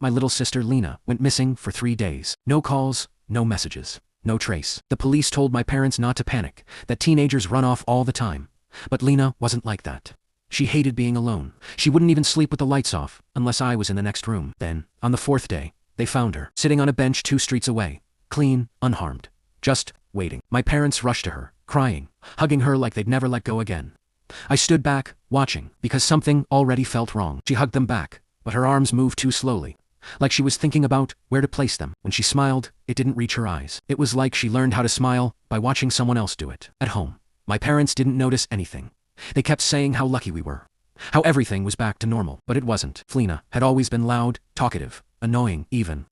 my little sister Lina went missing for 3 days. No calls, no messages, no trace. The police told my parents not to panic, that teenagers run off all the time. But Lina wasn't like that. She hated being alone. She wouldn't even sleep with the lights off, unless I was in the next room. Then, on the 4th day, they found her, sitting on a bench 2 streets away, clean, unharmed, just waiting. My parents rushed to her, crying, hugging her like they'd never let go again. I stood back, watching, because something already felt wrong. She hugged them back, but her arms moved too slowly, like she was thinking about where to place them. When she smiled, it didn't reach her eyes. It was like she learned how to smile by watching someone else do it. At home, my parents didn't notice anything. They kept saying how lucky we were, how everything was back to normal, but it wasn't. Lina had always been loud, talkative, annoying even.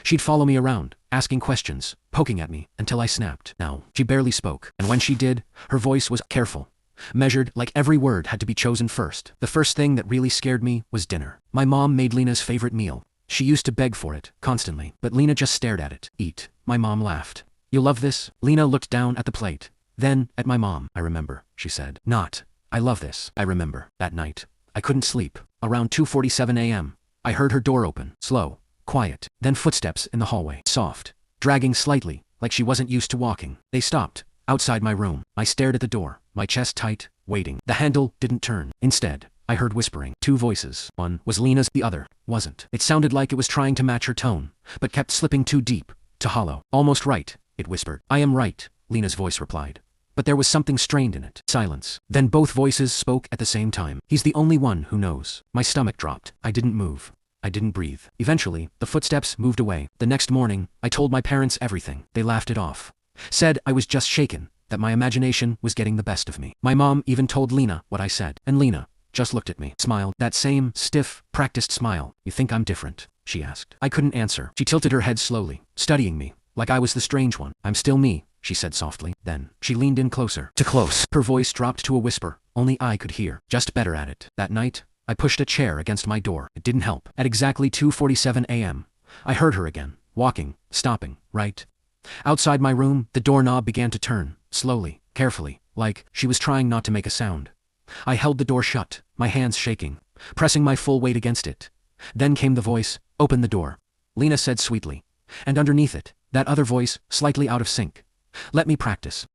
She'd follow me around, asking questions, poking at me, until I snapped. Now, she barely spoke, and when she did, her voice was careful, measured, like every word had to be chosen first. The first thing that really scared me was dinner. My mom made Lina's favorite meal. She used to beg for it, constantly, but Lina just stared at it. Eat. My mom laughed. You love this? Lina looked down at the plate, then at my mom. I remember, she said. Not, I love this. I remember. That night, I couldn't sleep. Around 2:47 a.m., I heard her door open, slow, quiet, then footsteps in the hallway, soft, dragging slightly, like she wasn't used to walking. They stopped, outside my room. I stared at the door, my chest tight, waiting. The handle didn't turn. Instead, I heard whispering. 2 voices. One was Lina's, the other wasn't. It sounded like it was trying to match her tone, but kept slipping too deep, too hollow. Almost right, it whispered. I am right, Lina's voice replied. But there was something strained in it. Silence. Then both voices spoke at the same time. He's the only one who knows. My stomach dropped. I didn't move. I didn't breathe. Eventually, the footsteps moved away. The next morning, I told my parents everything. They laughed it off. Said I was just shaken, that my imagination was getting the best of me. My mom even told Lina what I said. And Lina just looked at me, smiled. That same, stiff, practiced smile. You think I'm different? She asked. I couldn't answer. She tilted her head slowly, studying me, like I was the strange one. I'm still me, she said softly. Then, she leaned in closer. Too close. Her voice dropped to a whisper, only I could hear. Just better at it. That night, I pushed a chair against my door. It didn't help. At exactly 2:47 a.m., I heard her again, walking, stopping, right outside my room. The doorknob began to turn, slowly, carefully, like she was trying not to make a sound. I held the door shut, my hands shaking, pressing my full weight against it. Then came the voice, open the door, Lina said sweetly. And underneath it, that other voice, slightly out of sync. Let me practice.